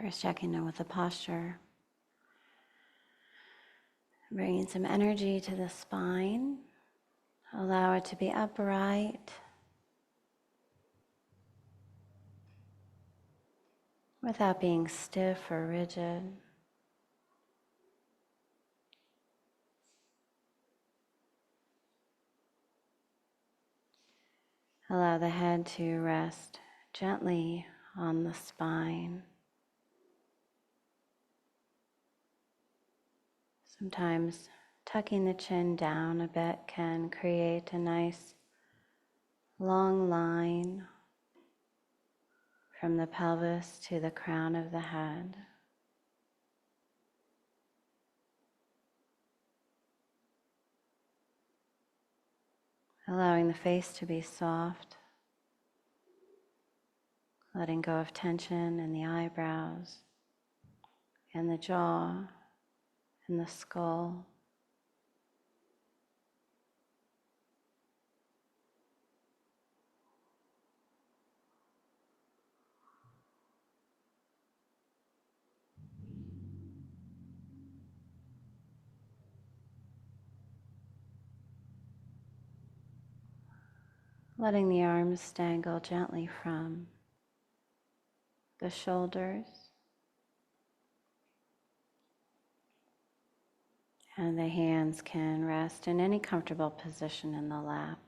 First checking in with the posture. Bringing some energy to the spine. Allow it to be upright. Without being stiff or rigid. Allow the head to rest gently on the spine. Sometimes tucking the chin down a bit can create a nice long line from the pelvis to the crown of the head. Allowing the face to be soft, letting go of tension in the eyebrows and the jaw and the skull. Letting the arms dangle gently from the shoulders, and the hands can rest in any comfortable position in the lap.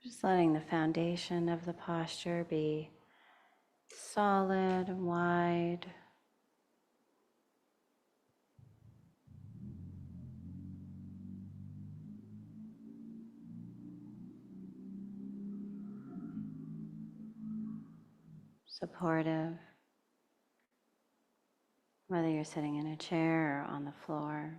Just letting the foundation of the posture be solid, wide. Supportive, whether you're sitting in a chair or on the floor.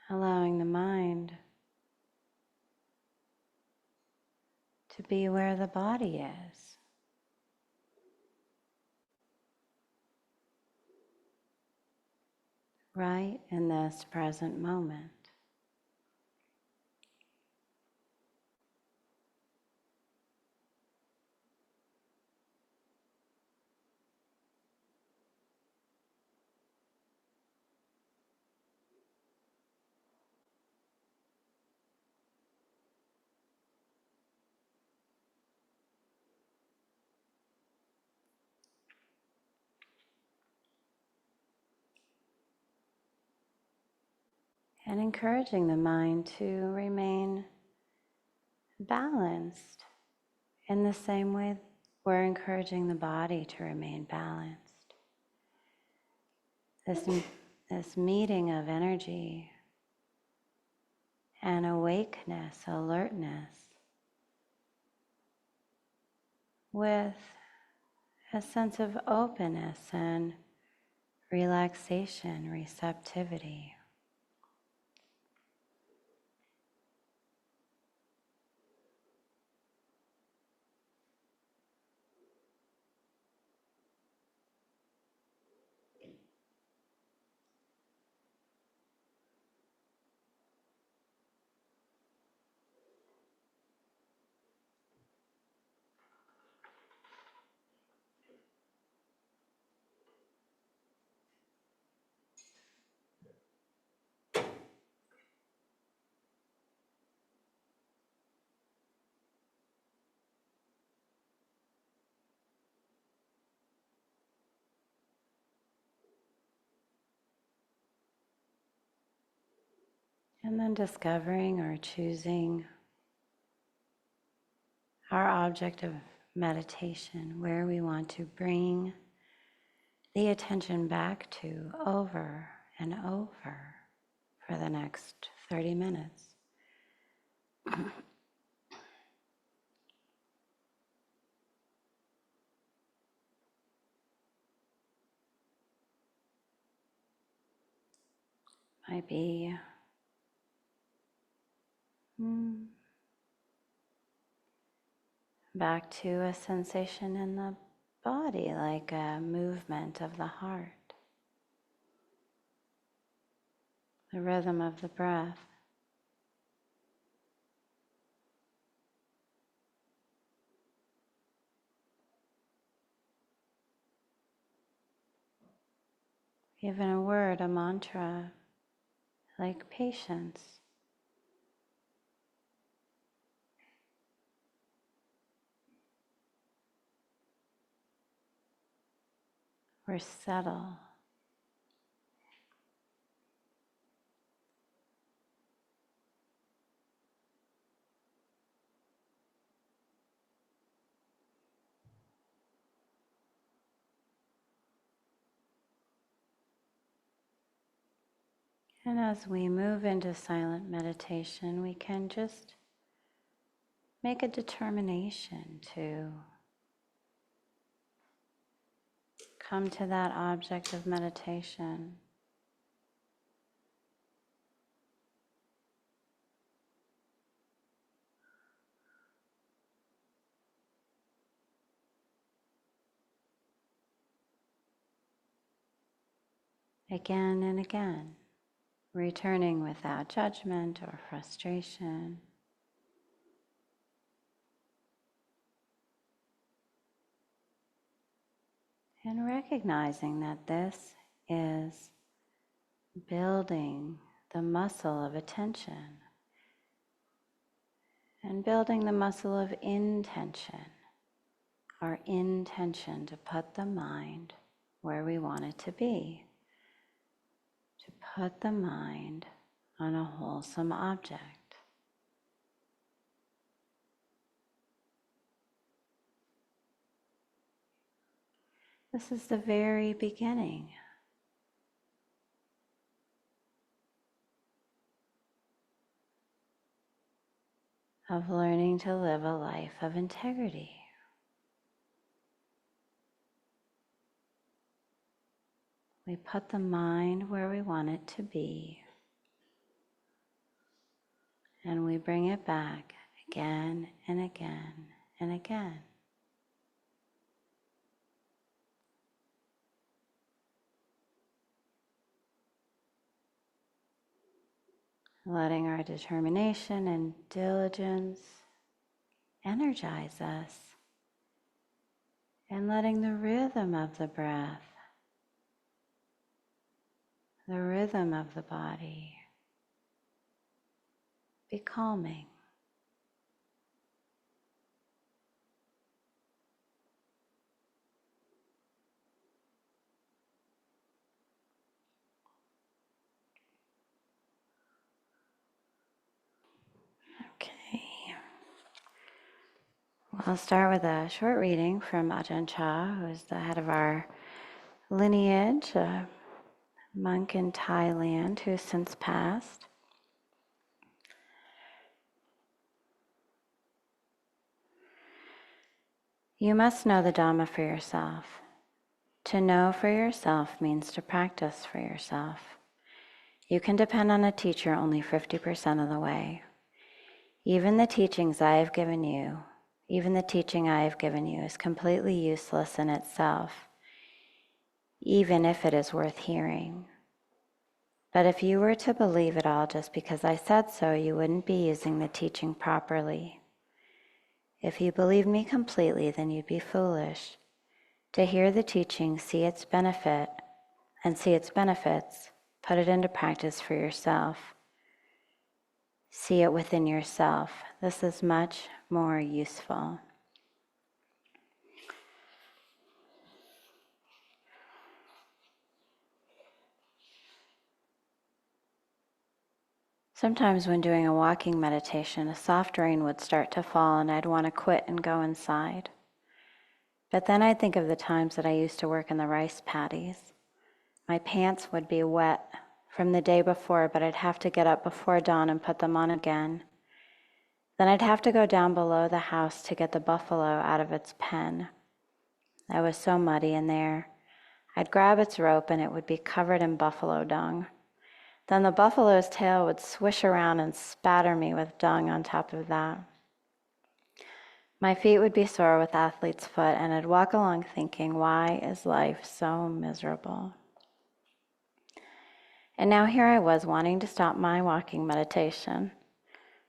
Allowing the mind to be where the body is. Right in this present moment. And encouraging the mind to remain balanced in the same way we're encouraging the body to remain balanced. This meeting of energy and awakeness, alertness, with a sense of openness and relaxation, receptivity. And then discovering or choosing our object of meditation, where we want to bring the attention back to over and over for the next 30 minutes. Might be back to a sensation in the body, like a movement of the heart, the rhythm of the breath. Even a word, a mantra, like patience. Or settle. And as we move into silent meditation, we can just make a determination to come to that object of meditation. Again and again, returning without judgment or frustration. And recognizing that this is building the muscle of attention and building the muscle of intention, our intention to put the mind where we want it to be, to put the mind on a wholesome object. This is the very beginning of learning to live a life of integrity. We put the mind where we want it to be, and we bring it back again and again and again. Letting our determination and diligence energize us, and letting the rhythm of the breath, the rhythm of the body be calming. Okay. Well, I'll start with a short reading from Ajahn Chah, who is the head of our lineage, a monk in Thailand who has since passed. You must know the Dhamma for yourself. To know for yourself means to practice for yourself. You can depend on a teacher only 50% of the way. Even the teaching I have given you is completely useless in itself, even if it is worth hearing. But if you were to believe it all just because I said so, you wouldn't be using the teaching properly. If you believed me completely, then you'd be foolish. To hear the teaching, see its benefits, put it into practice for yourself. See it within yourself. This is much more useful. Sometimes when doing a walking meditation, a soft rain would start to fall and I'd want to quit and go inside. But then I'd think of the times that I used to work in the rice paddies. My pants would be wet from the day before, but I'd have to get up before dawn and put them on again. Then I'd have to go down below the house to get the buffalo out of its pen. I was so muddy in there. I'd grab its rope and it would be covered in buffalo dung. Then the buffalo's tail would swish around and spatter me with dung on top of that. My feet would be sore with athlete's foot, and I'd walk along thinking, why is life so miserable? And now here I was wanting to stop my walking meditation.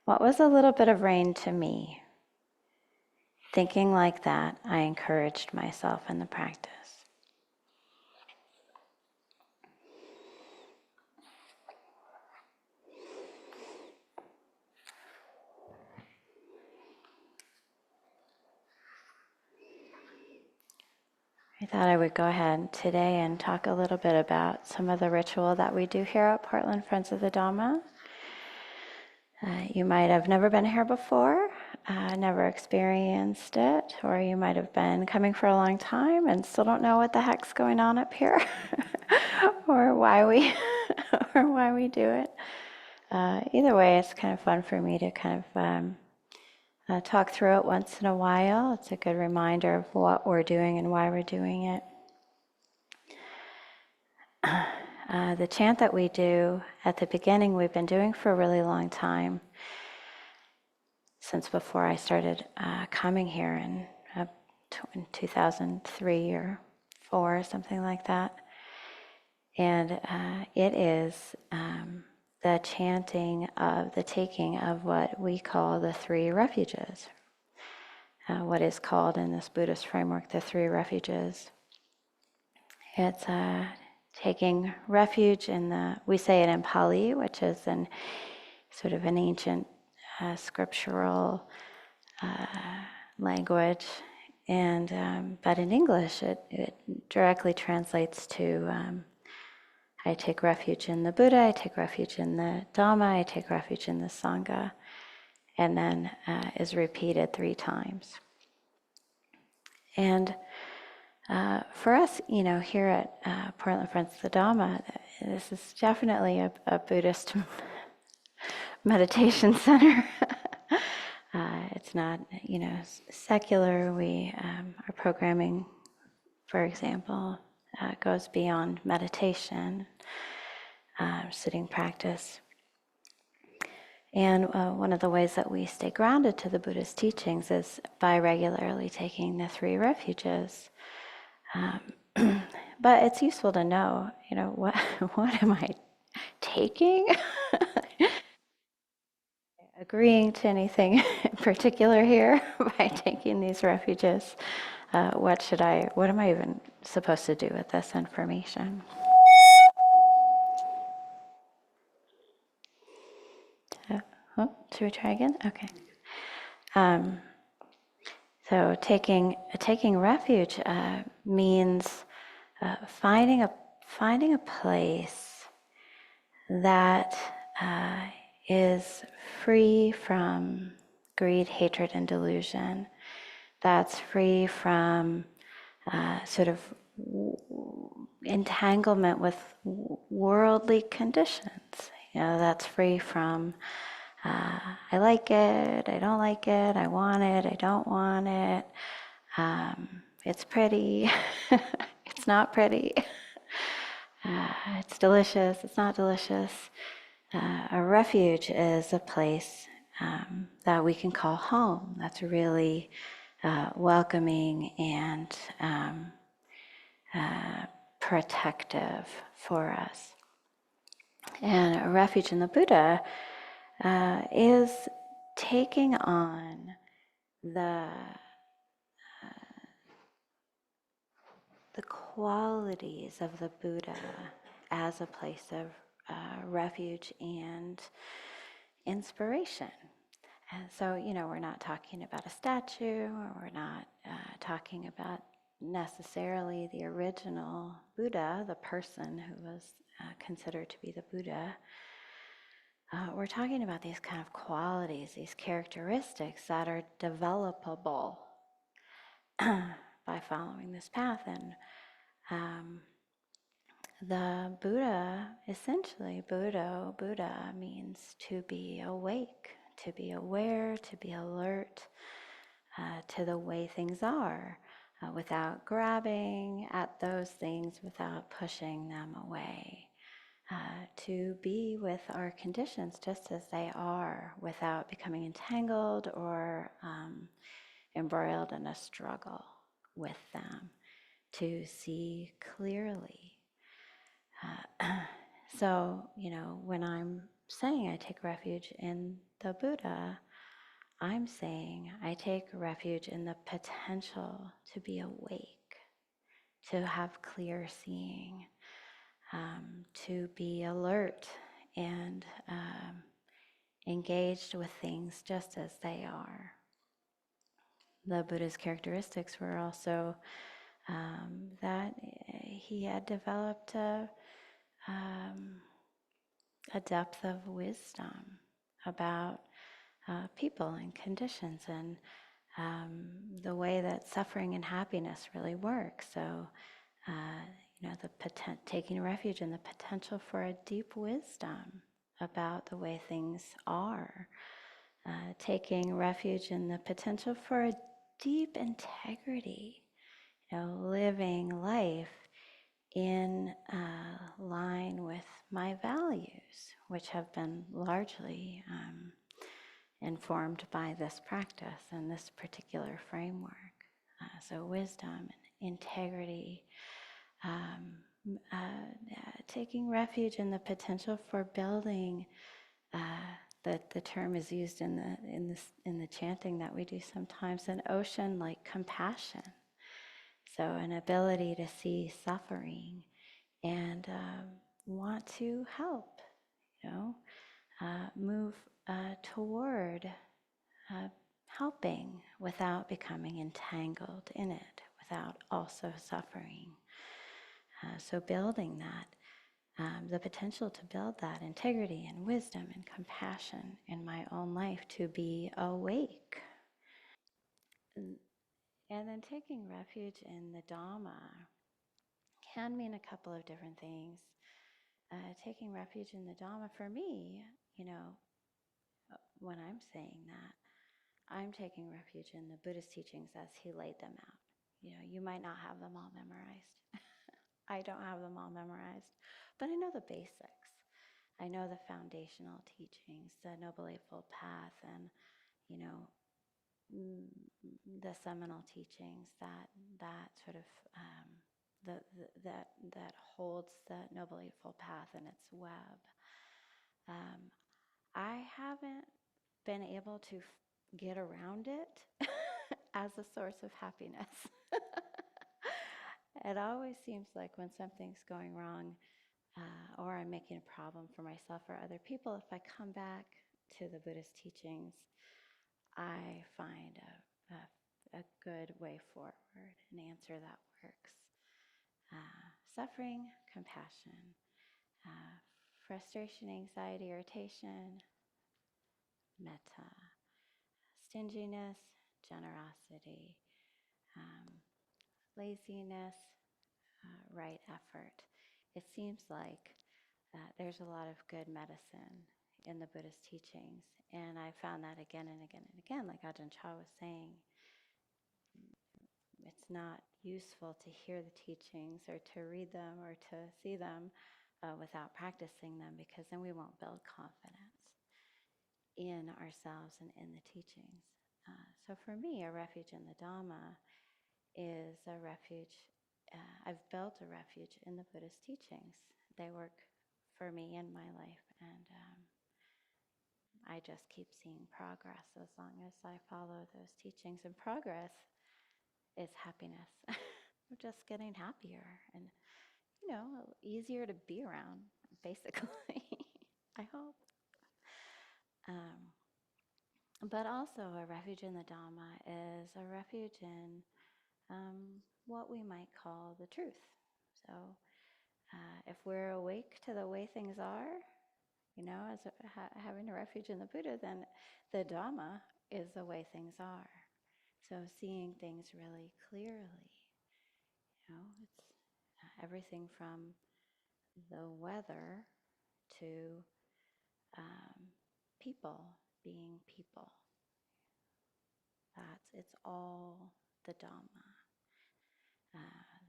What was a little bit of rain to me? Thinking like that, I encouraged myself in the practice. I thought I would go ahead today and talk a little bit about some of the ritual that we do here at Portland Friends of the Dhamma. You might have never been here before, never experienced it, or you might have been coming for a long time and still don't know what the heck's going on up here, or why we do it. Either way, it's kind of fun for me to kind of talk through it once in a while. It's a good reminder of what we're doing and why we're doing it. The chant that we do at the beginning, we've been doing for a really long time, since before I started coming here in 2003 or 4, something like that. And it is the chanting of the taking of what we call the 3 refuges, what is called in this Buddhist framework the 3 refuges. It's taking refuge in we say it in Pali, which is sort of an ancient scriptural language, and but in English it directly translates to I take refuge in the Buddha, I take refuge in the Dhamma, I take refuge in the Sangha, and then is repeated 3 times. And for us, here at Portland Friends of the Dhamma, this is definitely a Buddhist meditation center. It's not, secular. Our programming, for example, goes beyond meditation, sitting practice. And one of the ways that we stay grounded to the Buddhist teachings is by regularly taking the 3 refuges. But it's useful to know, what am I taking? Agreeing to anything in particular here by taking these refuges? What am I even supposed to do with this information? Should we try again? Okay. So taking refuge means finding a place that is free from greed, hatred, and delusion. That's free from sort of entanglement with worldly conditions. That's free from I like it, I don't like it, I want it, I don't want it, it's pretty, it's not pretty, it's delicious, it's not delicious. A refuge is a place that we can call home, that's really welcoming and protective for us. And a refuge in the Buddha is taking on the qualities of the Buddha as a place of refuge and inspiration. And so, we're not talking about a statue, or we're not talking about necessarily the original Buddha, the person who was considered to be the Buddha. we're talking about these kind of qualities, these characteristics that are developable by following this path. And the Buddha, essentially, Buddha means to be awake, to be aware, to be alert to the way things are, without grabbing at those things, without pushing them away. To be with our conditions just as they are, without becoming entangled or embroiled in a struggle with them, to see clearly. So, when I'm saying I take refuge in the Buddha, I'm saying I take refuge in the potential to be awake, to have clear seeing, to be alert and engaged with things just as they are. The Buddha's characteristics were also that he had developed a depth of wisdom about people and conditions and the way that suffering and happiness really work. So, taking refuge in the potential for a deep wisdom about the way things are, taking refuge in the potential for a deep integrity, living life in line with my values, which have been largely informed by this practice and this particular framework. So wisdom and integrity, taking refuge in the potential for building. The term is used in the chanting that we do sometimes, an ocean like compassion. So an ability to see suffering and want to help, move toward helping without becoming entangled in it, without also suffering. So building that, the potential to build that integrity and wisdom and compassion in my own life, to be awake. And then taking refuge in the Dhamma can mean a couple of different things. Taking refuge in the Dhamma, for me, when I'm saying that, I'm taking refuge in the Buddhist teachings as he laid them out. You might not have them all memorized. I don't have them all memorized, but I know the basics. I know the foundational teachings, the Noble Eightfold Path, and the seminal teachings that sort of that holds the Noble Eightfold Path in its web. I haven't been able to get around it as a source of happiness. It always seems like when something's going wrong, or I'm making a problem for myself or other people, if I come back to the Buddhist teachings, I find a good way forward, an answer that works. Suffering, compassion, frustration, anxiety, irritation, metta, stinginess, generosity, laziness, right effort. It seems like there's a lot of good medicine in the Buddhist teachings, and I found that again and again and again. Like Ajahn Chah was saying, it's not useful to hear the teachings or to read them or to see them without practicing them, because then we won't build confidence in ourselves and in the teachings. So for me, a refuge in the Dhamma is a refuge. I've built a refuge in the Buddhist teachings. They work for me in my life, and I just keep seeing progress as long as I follow those teachings. And progress is happiness. I'm just getting happier and, easier to be around, basically. I hope. But also a refuge in the Dhamma is a refuge in what we might call the truth. So if we're awake to the way things are, As having a refuge in the Buddha, then the Dhamma is the way things are. So seeing things really clearly, it's everything from the weather to people being people. It's all the Dhamma.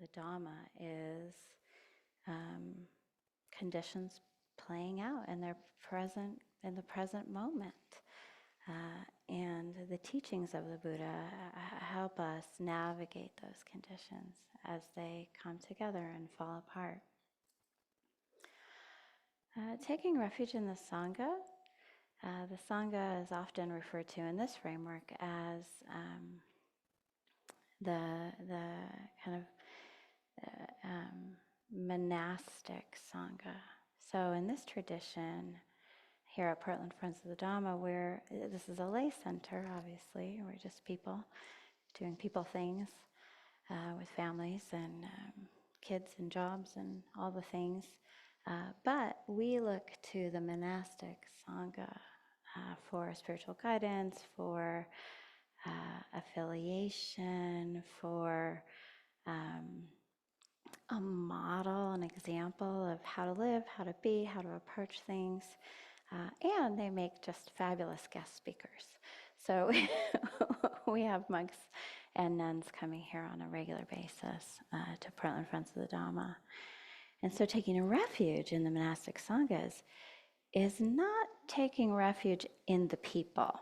The Dhamma is conditions playing out in the present moment. And the teachings of the Buddha help us navigate those conditions as they come together and fall apart. Taking refuge in the Sangha. The Sangha is often referred to in this framework as the kind of monastic Sangha. So in this tradition, here at Portland Friends of the Dhamma, this is a lay center, obviously. We're just people doing people things with families and kids and jobs and all the things. But we look to the monastic Sangha for spiritual guidance, for affiliation, for a model, an example of how to live, how to be, how to approach things. And they make just fabulous guest speakers. So we have monks and nuns coming here on a regular basis to Portland Friends of the Dhamma. And so taking a refuge in the monastic sanghas is not taking refuge in the people.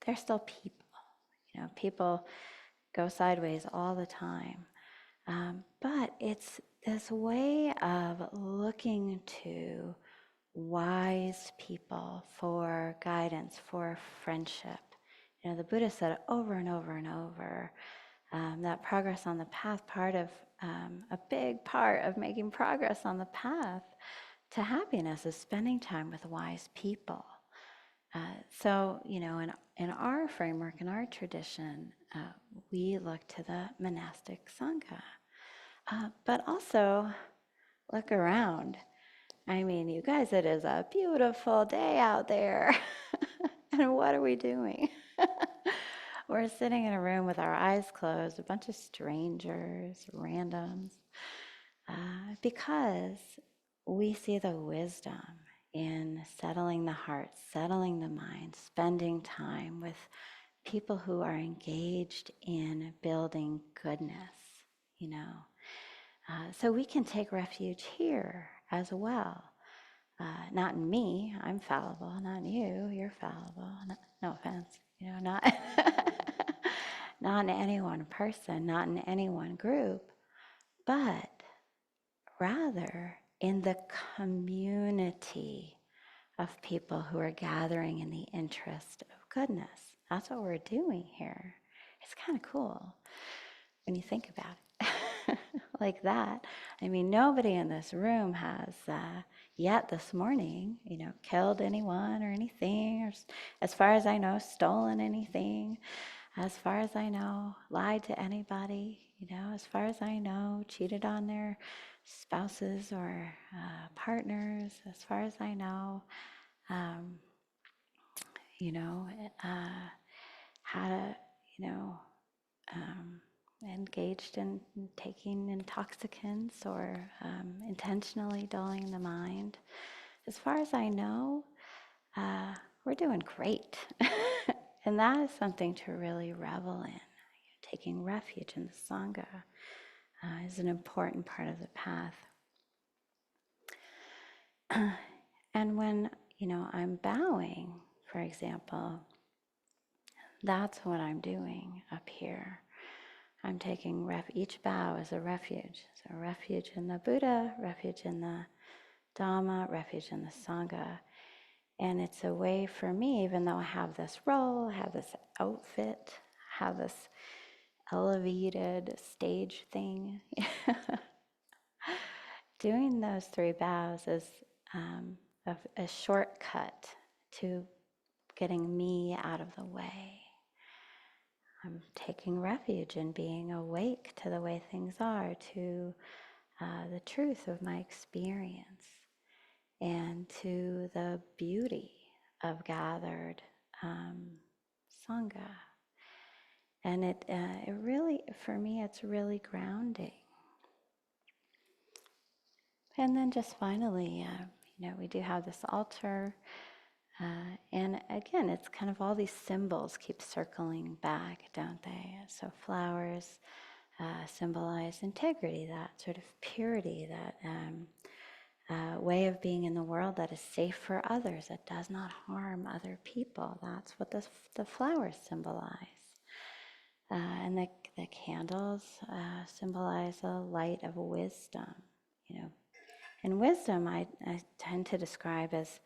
They're still people. People go sideways all the time. But it's this way of looking to wise people for guidance, for friendship. The Buddha said over and over and over that progress on the path, a big part of making progress on the path to happiness is spending time with wise people. So, in our framework, in our tradition, we look to the monastic Sangha. But also, look around. I mean, you guys, it is a beautiful day out there. And what are we doing? We're sitting in a room with our eyes closed, a bunch of strangers, randoms, because we see the wisdom in settling the heart, settling the mind, spending time with people who are engaged in building goodness, So we can take refuge here as well. Not in me, I'm fallible. Not in you, you're fallible. No offense, not not in any one person, not in any one group, but rather in the community of people who are gathering in the interest of goodness. That's what we're doing here. It's kind of cool when you think about it like that. I mean, nobody in this room has yet this morning, killed anyone or anything, or as far as I know, stolen anything. As far as I know, lied to anybody, as far as I know, cheated on their spouses or partners, as far as I know, how to, engaged in taking intoxicants or intentionally dulling the mind. As far as I know, we're doing great. And that is something to really revel in. Taking refuge in the Sangha is an important part of the path. And when, I'm bowing, for example, that's what I'm doing up here. I'm taking each bow as a refuge. So refuge in the Buddha, refuge in the Dhamma, refuge in the Sangha. And it's a way for me, even though I have this role, I have this outfit, I have this elevated stage thing, doing those 3 bows is a shortcut to getting me out of the way. I'm taking refuge in being awake to the way things are, to the truth of my experience. and to the beauty of gathered Sangha. And it really, for me, it's really grounding. And then just finally, we do have this altar. And again, it's kind of all these symbols keep circling back, don't they? So flowers symbolize integrity, that sort of purity, that way of being in the world that is safe for others, that does not harm other people. That's what the flowers symbolize. And the candles symbolize a light of wisdom, And wisdom I tend to describe as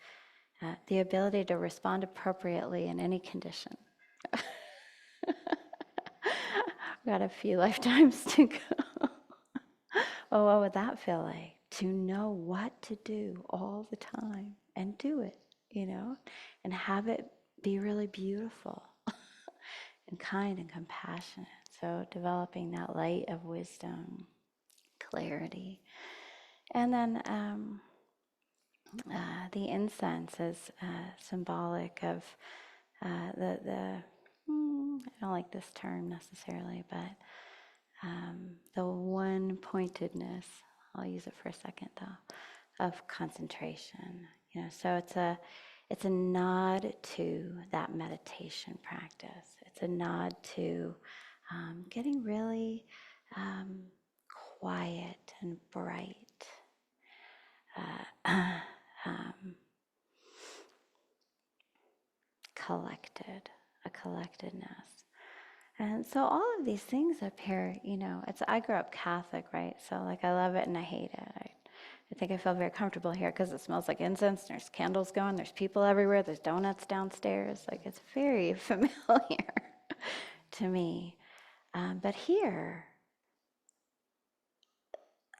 the ability to respond appropriately in any condition. Got a few lifetimes to go. Oh, what would that feel like? To know what to do all the time and do it, and have it be really beautiful and kind and compassionate. So developing that light of wisdom, clarity. And then the incense is symbolic of I don't like this term necessarily, but the one-pointedness, I'll use it for a second though, of concentration. So it's a nod to that meditation practice. It's a nod to getting really quiet and bright. A collectedness. And so all of these things up here, I grew up Catholic, right? So I love it and I hate it. I think I feel very comfortable here because it smells like incense, there's candles going, there's people everywhere, there's donuts downstairs. It's very familiar to me. But here,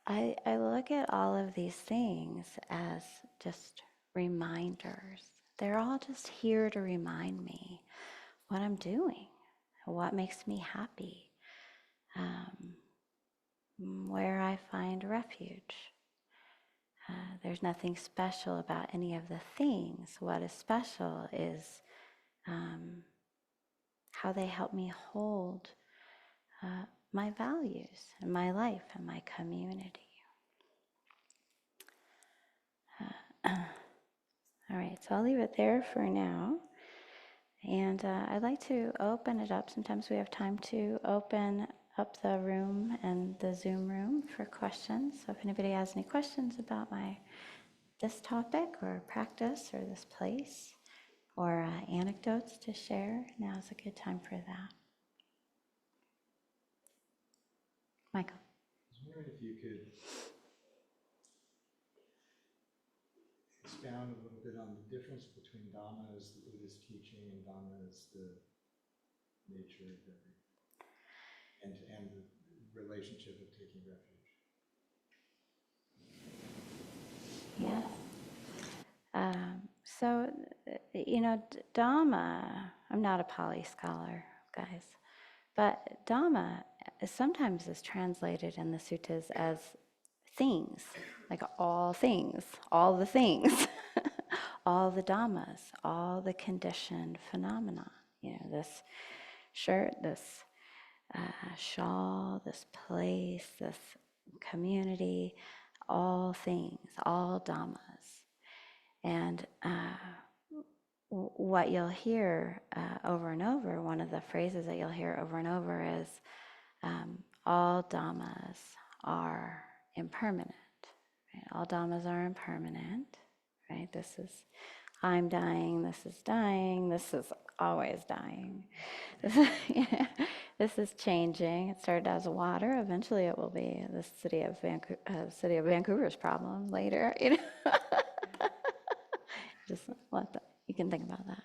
I look at all of these things as just reminders. They're all just here to remind me what I'm doing, what makes me happy, where I find refuge. There's nothing special about any of the things. What is special is how they help me hold my values and my life and my community. All right, so I'll leave it there for now. And I'd like to open it up. Sometimes we have time to open up the room and the Zoom room for questions. So if anybody has any questions about this topic or practice or this place or anecdotes to share, now's a good time for that. Michael. I was wondering if you could expound a little bit on the difference between Dhamma as the Buddhist teaching and Dhamma as the nature of everything, and the relationship of taking refuge. Yes. So, Dhamma, I'm not a Pali scholar, guys, but Dhamma sometimes is translated in the suttas as things, like all things, all the things, all the Dhammas, all the conditioned phenomena. This shirt, this shawl, this place, this community, all things, all Dhammas. And what you'll hear over and over, one of the phrases that you'll hear over and over is, all Dhammas are impermanent. Right? All Dhammas are impermanent. Right? This is, I'm dying, this is dying, this is always dying. This is changing. It started as water. Eventually it will be the city of Vancouver's problem later. Just you can think about that.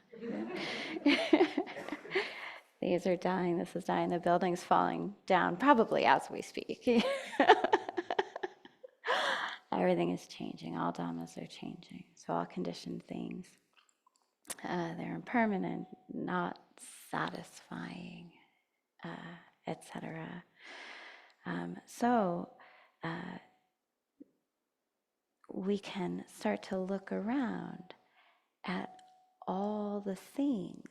These are dying, this is dying, the building's falling down, probably as we speak. Everything is changing, all Dhammas are changing. So all conditioned things, they're impermanent, not satisfying, etc. we can start to look around at all the things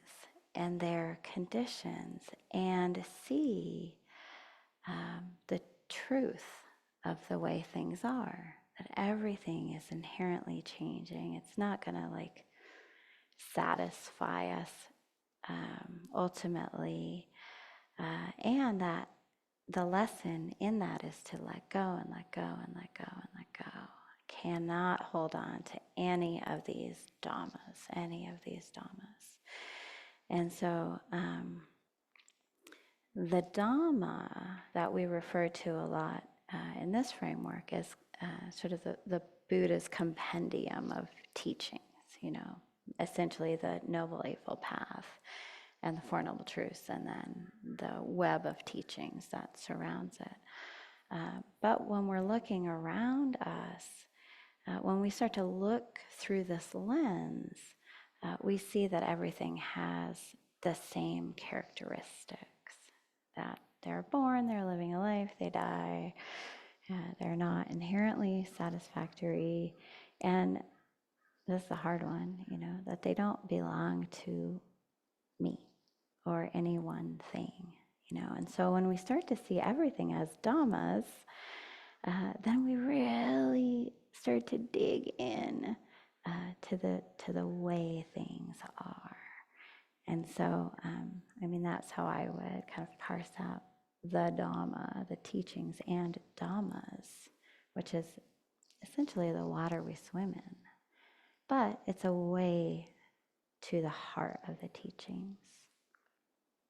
and their conditions and see the truth of the way things are, that everything is inherently changing. It's not going to like satisfy us ultimately, and that the lesson in that is to let go and let go and let go and let go. Cannot hold on to any of these dhammas, And so the Dhamma that we refer to a lot in this framework is sort of the Buddha's compendium of teachings, essentially the Noble Eightfold Path and the Four Noble Truths, and then the web of teachings that surrounds it. But when we're looking around us, when we start to look through this lens, we see that everything has the same characteristics, that they're born, they're living a life, they die, they're not inherently satisfactory, and this is the hard one, that they don't belong to me or any one thing, And so when we start to see everything as dhammas, then we really start to dig in to the way things are. And so, that's how I would kind of parse out the Dhamma, the teachings and dhammas, which is essentially the water we swim in. But it's a way to the heart of the teachings.